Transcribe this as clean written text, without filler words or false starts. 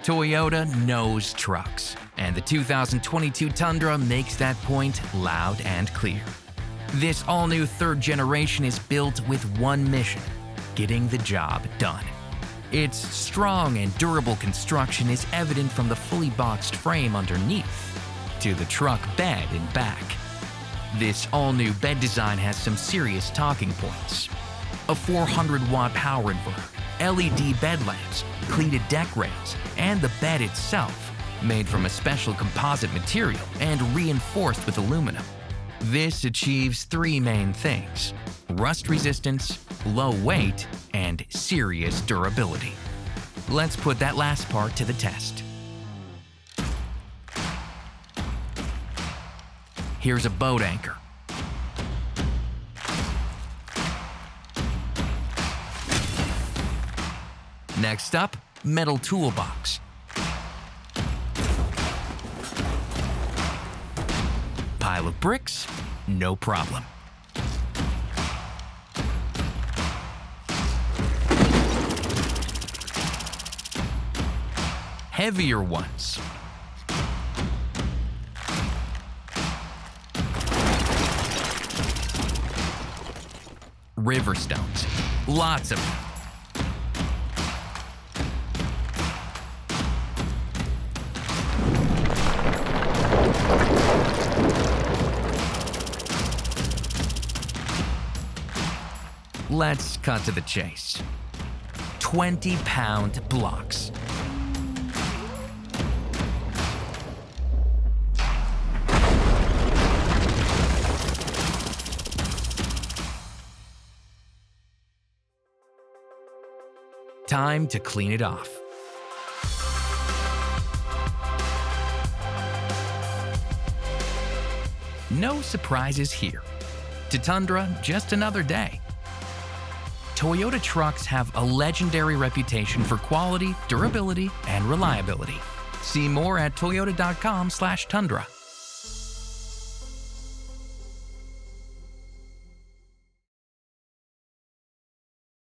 Toyota knows trucks, and the 2022 Tundra makes that point loud and clear. This all-new third generation is built with one mission: getting the job done. Its strong and durable construction is evident from the fully boxed frame underneath to the truck bed and back. This all-new bed design has some serious talking points: a 400-watt power inverter, LED bed lamps, cleated deck rails, and the bed itself, made from a special composite material and reinforced with aluminum. This achieves three main things: rust resistance, low weight, and serious durability. Let's put that last part to the test. Here's a boat anchor. Next up, metal toolbox. Pile of bricks? No problem. Heavier ones. River stones. Lots of them. Let's cut to the chase. 20-pound blocks. Time to clean it off. No surprises here. To Tundra, just another day. Toyota trucks have a legendary reputation for quality, durability, and reliability. See more at toyota.com/Tundra.